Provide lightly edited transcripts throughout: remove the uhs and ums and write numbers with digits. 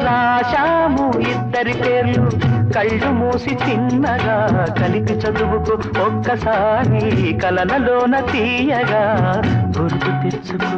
రాశాము ఇద్దరి పేర్లు కళ్ళు మూసి చిన్నగా కలిపి చదువుకు ఒక్కసారి కలనలోన తీయగా గుర్తు తెచ్చుకో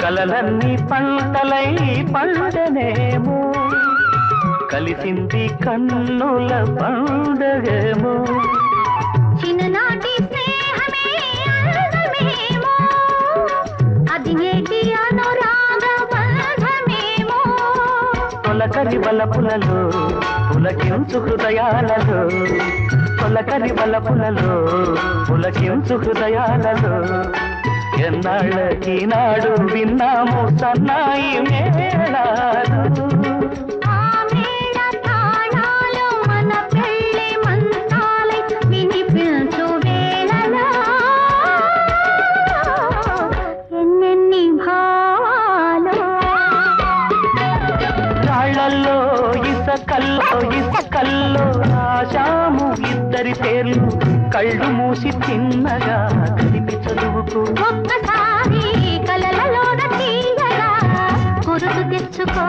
కలలన్నీ పంటలై పండనేమో కలిసింది కన్నుల పండగేమో చిన్ననాటి స్నేహమే అందమేమో అది నేటి అనురాగ బంధమేమో తొలకరి వలపులలో పులకించు హృదయాలలో తొలకరి వలపులలో పులకించు హృదయాలలో ఎన్నాళ్ళకి నాడు విన్నాము సన్నాయి మేళాలు ఆ మేళ తాళాలు మన పెళ్ళి మంత్రాలై వినిపించు వేళలో ఎన్నెన్ని భావాలు రాళ్ళల్లో ఇసకల్లో రాశాము ఇద్దరి పేర్లు కళ్ళు మూసి చిన్నగా కలిపి చదువుకు ఒక్కసారి కలలలోన తీయగా గుర్తు తెచ్చుకో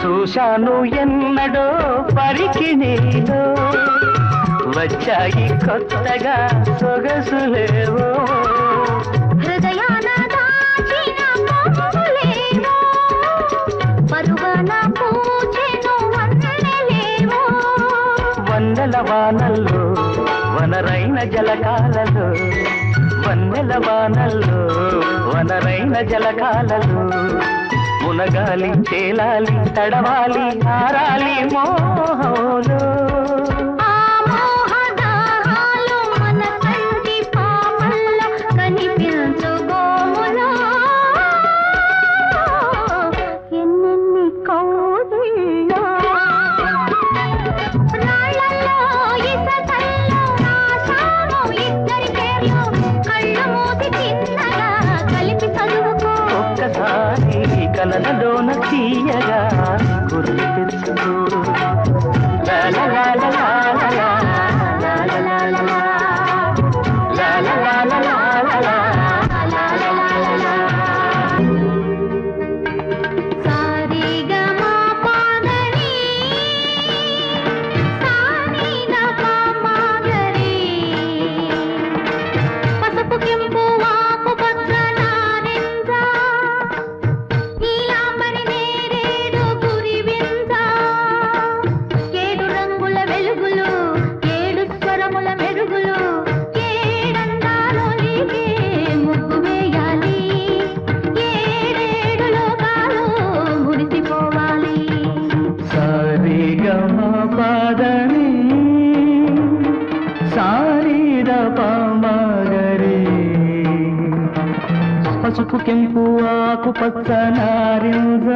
చూశాను ఎన్నడో పరికిణీలో వచ్చాయి కొత్తగా సొగసులేవో హృదయాన దాచిన పొంగులేవో పరువన పూచెను వన్నెలేవో వన్నెల వానల్లో వనరైన జలకాలలో వన్నెల వానల్లో వనరైన జలకాలలో మునగాలి తేలాలి తడవాలి ఆరాలి మోహంలో ఆ మోహదాహాలు మన కంటి పాపల్లో కనిపించు గోములో ఎన్నెన్ని కౌగిల్లో రాళ్ళల్లో ఇసకల్లో రాశాము ఇద్దరి పేర్లు కళ్ళు మూసి చిన్నగా కలిపి చదువుకో ఒక్కసారి కలనలోన తీయగా గుర్తు తెచ్చుకో లా లా లా లా లా లా లా లా లా లా లా లా లా లా లా లా పసుపు కెంపు ఆకు పచ్చ నారింజ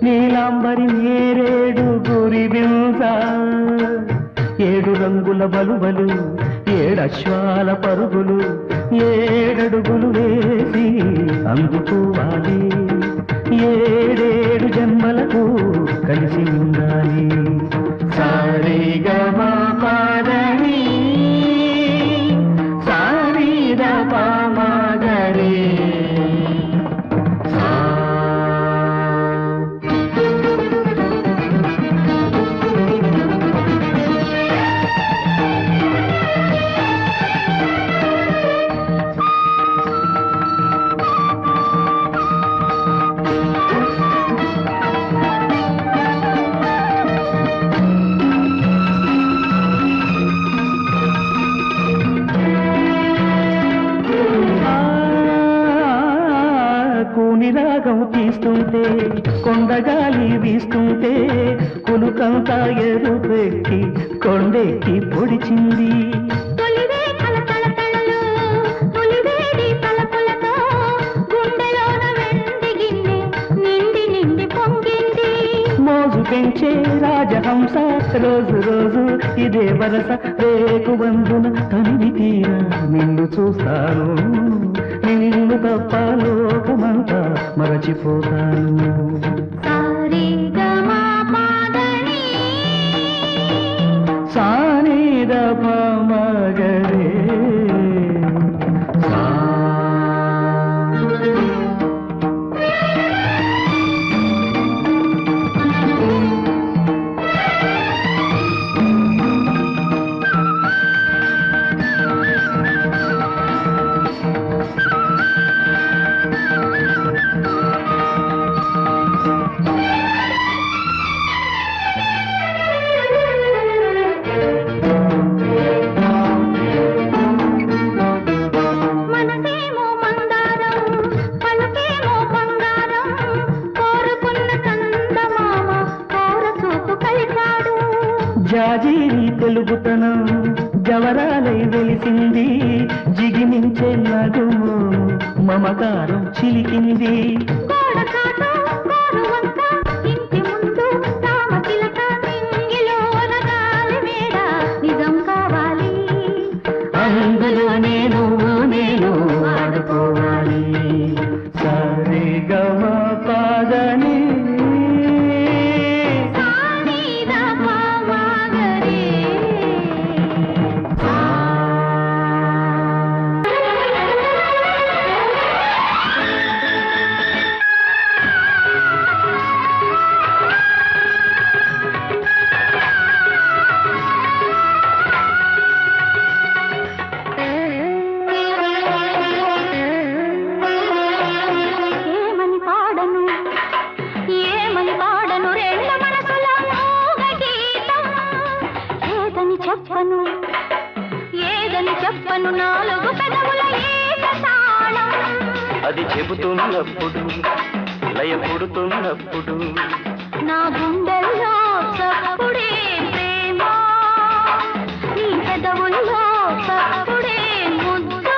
నీలాంబరి నేరేడు గురిబింజ ఏడు రంగుల బలుబలు ఏడశ్వాల పరుగులు ఏడడుగులు వేసి అందుకోవాలి ఏడేడు జన్మలకు కలిసి ఉండాలి సారీగమా పాదని సారీద పామగరే తొలి రాగం తీస్తుంటే కొండగాలి వీస్తుంటే కులుకంతా ఎరుపెక్కి కొండెక్కి పొడిచింది. మోజు పెంచే రాజహంస రోజు రోజు ఇదే వరస రేకు బంధున తనివి తీరా నిన్ను చూస్తాను, నిన్ను తప్ప లోకమంతా మరచిపోతాను. సానిద మగరే జాజీరి తెలుగుతనం జవరాలై వెలిసింది, జిగిమించే నగుము మమకారం చిలికింది. అందులో నేను ఆడుకోవాలి. సరే గమ పాదని చెప్పను నాలుగు పెదవుల ఏకతాళం. అది చెబుతున్నప్పుడు లయ పుడుతున్నప్పుడు నా గుండెల్లో చప్పుడే ప్రేమ, నీ పెదవుల్లో చప్పుడే ముద్దు.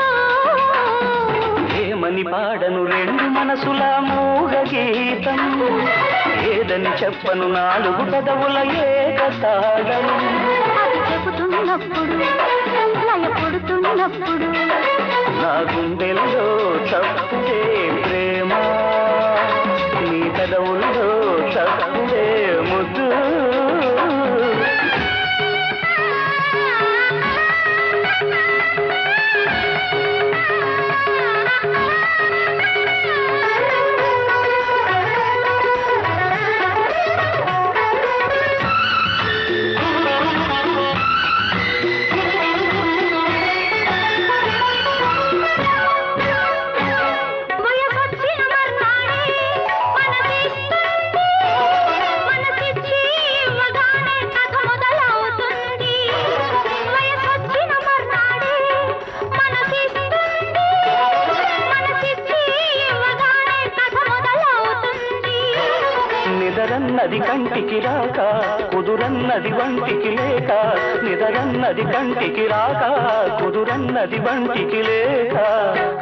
ఏమని పాడను రెండు మనసుల మూగ గీతం, ఏదని చెప్పను నాలుగు పెదవుల ఏకతాళం. అది చెబుతున్నప్పుడు లయ పుడుతున్నప్పుడు నా గుండెల్లో చప్పుడే ప్రేమ, నీ పెదవుల్లో చప్పుడే ముద్దు. నిదరన్నది కంటికి రాక కుదురన్నది వంటికి లేక, నిదరన్నది కంటికి రాక కుదురన్నది వంటికి లేక,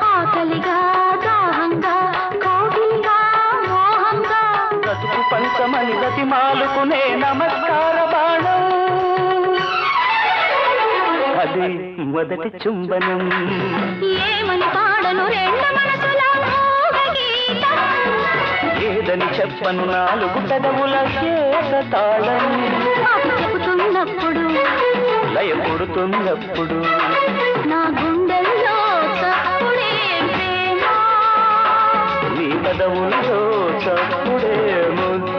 ఆకలిగా దాహంగా కోగిలిగా మోహంగా బ్రతుకు పంచమని బతిమాలుకునే నమస్కార బాణం. అది మొదటి చుంబనం. ఏమని పాడను రెండు మనసుల మూగ గీతం, ఏదని చెప్పను నాలుగు పెదవుల ఏకతాళం. చెబుతున్నప్పుడు లయ పుడుతున్నప్పుడు నా గుండెల్లో చప్పుడే ప్రేమ, నీ పెదవుల్లో చప్పుడే ముద్దు.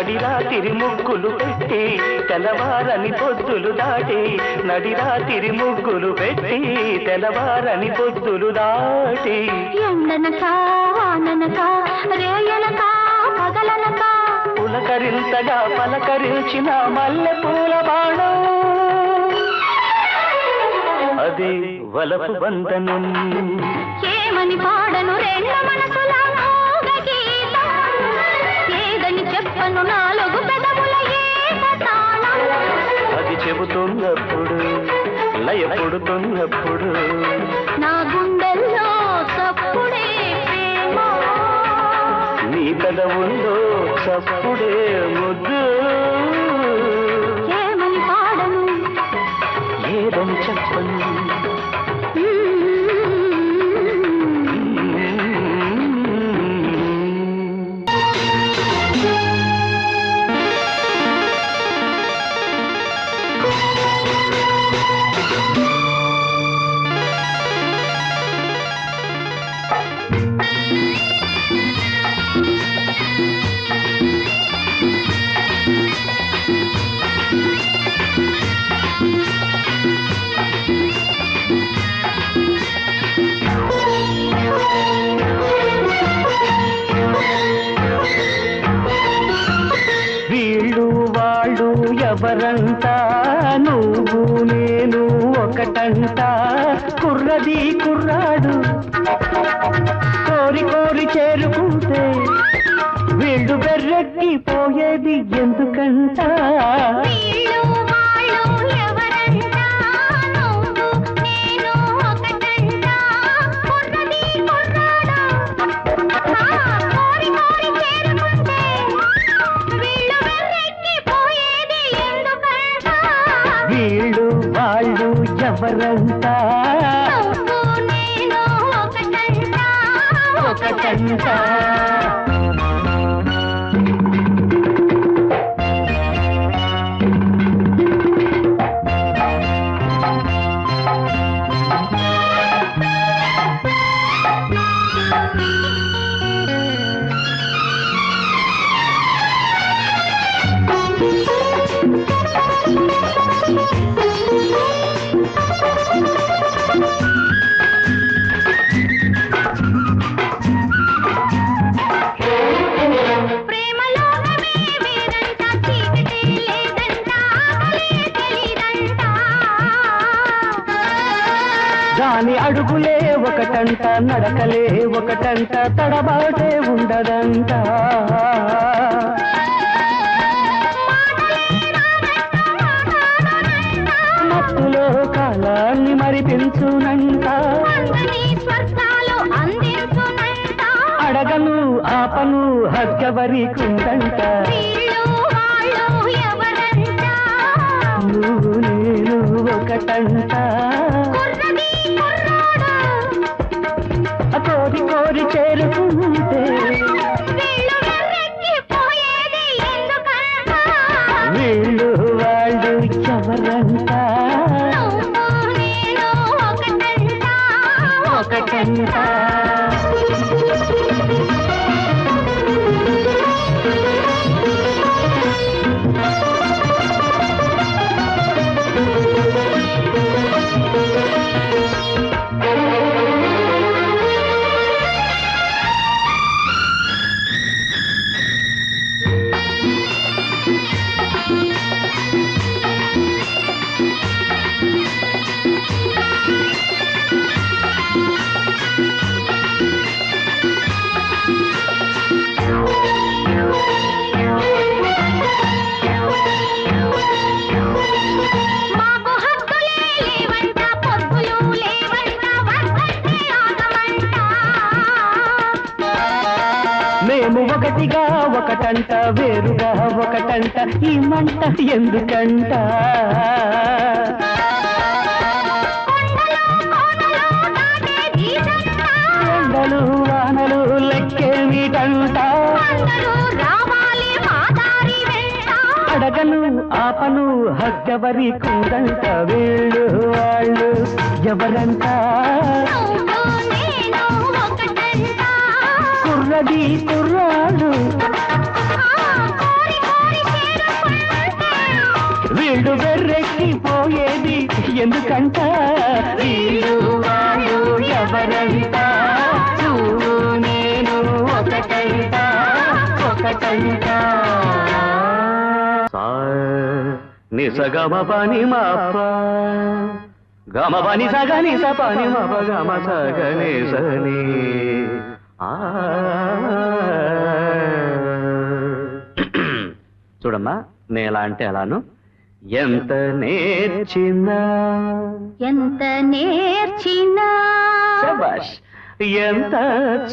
నడిరాతిరి ముగ్గులు పెట్టి తెల్లవారని పొద్దులు దాటి నడిరాతిరి ముగ్గులు పెట్టి తెల్లవారని పొద్దులు దాటి ఎండనక వాననక రేయనక పగలనక పులకరింతగా పలకరించిన మల్లె పూల బాణం అది వలపు బంధనం ఏమని పాడను రెండు మనసుల మోగ గీతం ఏదని చెప్పను నాలుగు పెదవుల ఏకతాళం అది చెబుతున్నప్పుడు లయ పుడుతున్నప్పుడు నా గుండెల్లో చప్పుడే ప్రేమ నీ పెదవుల్లో చప్పుడే ముద్దు ఏమని పాడను ఏదని చెప్పను ఎవరంట నువ్వు నేను ఒకటంట కుర్రది కుర్రాడు కోరి కోరి చేరుకుంటే వీళ్ళు బెర్రెక్కి పోయేది ఎందుకంట వీళ్ళు వాళ్ళు ఎవరంట ఒకటంట దాని అడుగులే ఒకటంట నడకలే ఒకటంట తడబాటే ఉండదంట మత్తులో కాలాన్ని మరిపించునంట అడగను ఆపను హగ్గవరికుందంట నువ్వు నేను ఒకటంట కోరి కోరి చేరుకుంటే వీళ్ళు వాళ్ళు ఎవరంట ఒకటంట మేము ఒకటిగా ఒకటంట వేరుగా ఒకటంట ఈ మంట ఎందుకంట ఎండలు వానలు లెక్కేమిటంట అడగను ఆపను హగ్గవరికుందంట వీళ్ళు వాళ్ళు ఎవరంట కుర్రది కుర్రాడు ఎందుకంట వీళ్ళు వాళ్ళు ఎవరంట నువ్వు నేను ఒకటంట ఒకటంట నిసగమ పని మాప గమ పని సగని స పని మప గమ సగని సని చూడమ్మా నేలా అంటే అలాను ఎంత నేర్చినా శభాష్ ఎంత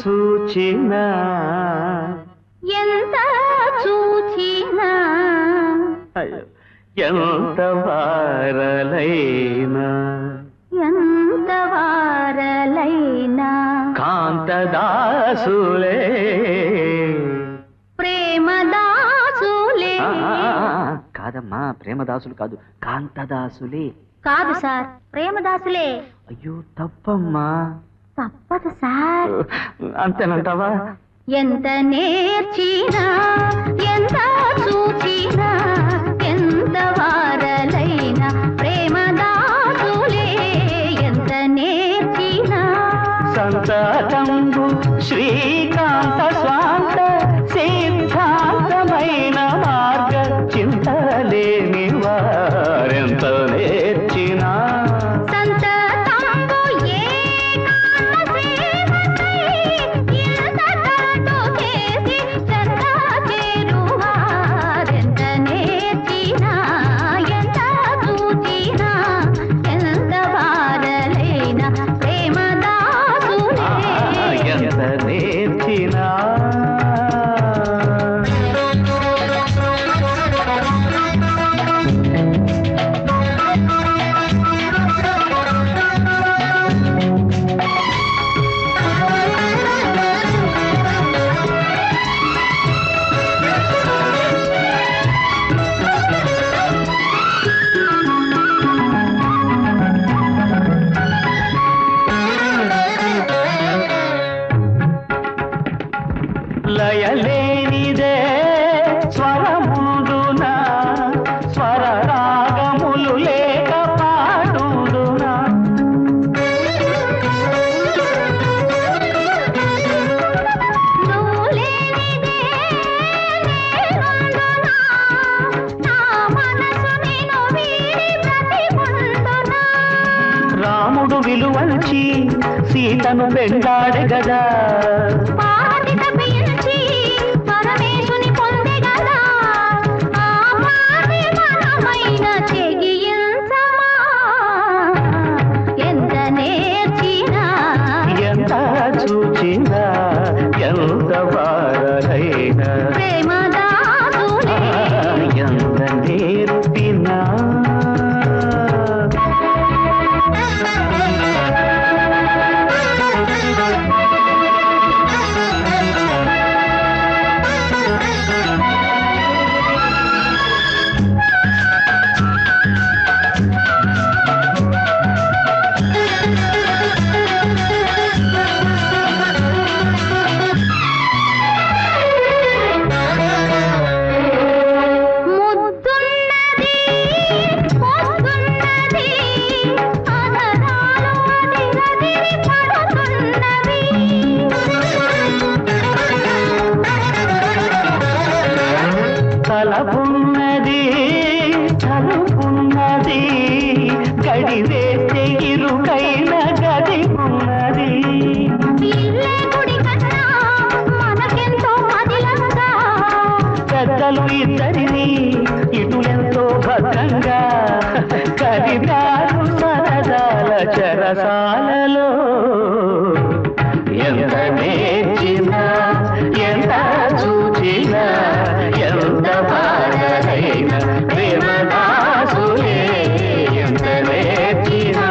చూచినా అయ్యో ఎంత వారలైనా కాంతదాసులే ప్రేమదాసులే కాదమ్మా ప్రేమదాసులు కాదు కాంతదాసులే కాదు సార్ ప్రేమదాసులే అయ్యో తప్పమ్మా తప్పదు సార్ అంతేనంటావా ఎంత నేర్చినా ఎంత చూచినా ఎంత వారలైనా ప్రేమదాసులే ఎంత నేర్చినా సంతతంబు శ్రీకాంత స్వాంత సిద్ధాంతమైన మార్గ చింతలేని వారెంత నేర్చినా లయలేనిదే స్వరముందున స్వర రాగములు లేక పాడుదునా రాముడు విలువంచి సీతను వెంటాడే గదా ఎంత చూచినా ఎంత వారలైనా ఎంత నేర్పినా తలపున్నది తలుపున్నది గడివేస్తే ఇరుకైన గది ఉన్నది పెద్దలు ఇద్దరిని ఇటులెంతో భద్రంగా కదిగారు సరదాల చెరసాలలో ఎంత నేర్చినా ఎంత చూచినా ఎంత బాధైనా ప్రేమదాసులే ఎంత నేర్చినా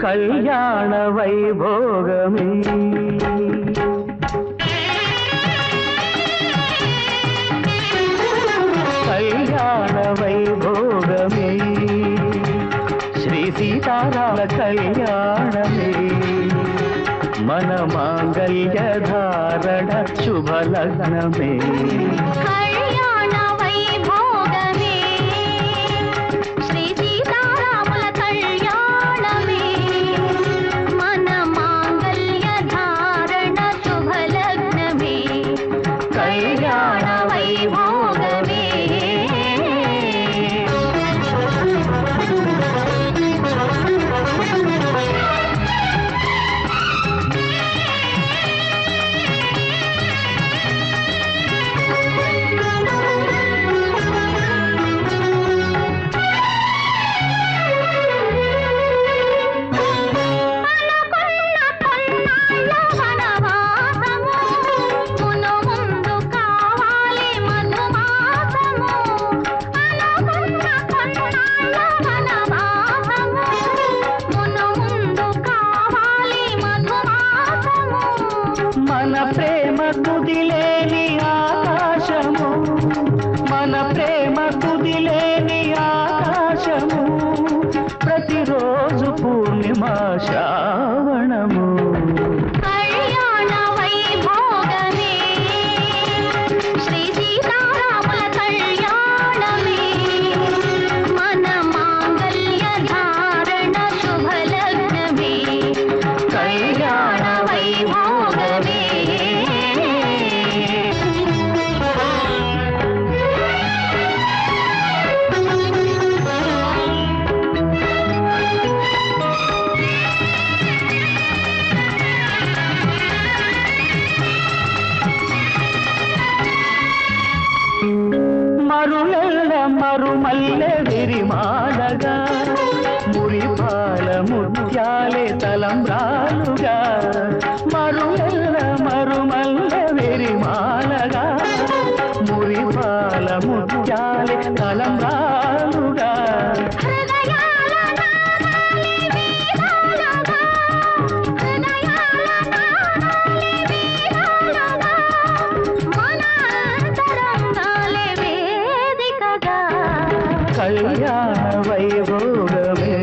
కళ్యాణ వైభోగమే కళ్యాణ వైభోగమే శ్రీ సీతారామ కళ్యాణమే మన మాంగళ్య ధారణ శుభలగ్నమే కళ్యాణ వైభోగమే శ్రీ సీతారాముల కళ్యాణమే మన మాంగళ్య ధారణ శుభలగ్నమే కళ్యాణ వైభోగమే మన ప్రేమ కుదిలేని ఆకాశము మన ప్రేమ కుదిలేని ఆకాశము ప్రతిరోజు పూర్ణిమా శ్రావణము కళ్యాణ వైభోగమే శ్రీ సీతారాముల కళ్యాణమే మన మాంగళ్య ధారణ శుభలగ్నమే కళ్యాణ వైభోగమే మరులెల్ల మరుమల్లె విరిమాలగా మురిపాల ముత్యాలే తలంబ్రాలుగా మరులెల్ల మరుమల్లె విరిమాలగా మురిపాల ముత్యాలే తలంబ్రాలుగా హృదయాల నాదాలి వీణాలుగా హృదయాల నాదాలి వీణాలుగా మన అంతరంగాలే వేదికగా కళ్యాణ వైభోగమే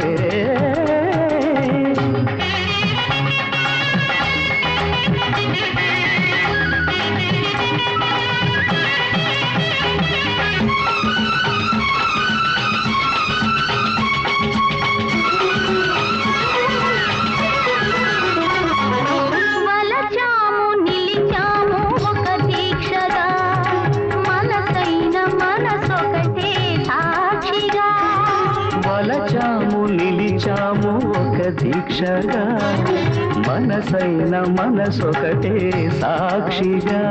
వలచాము నిలిచాము ఒక దీక్షగా మనసైన మనసొకటే సాక్షిగా వలచాము నిలిచాము ఒక దీక్షగా మనసైన మనసొకటే సాక్షిగా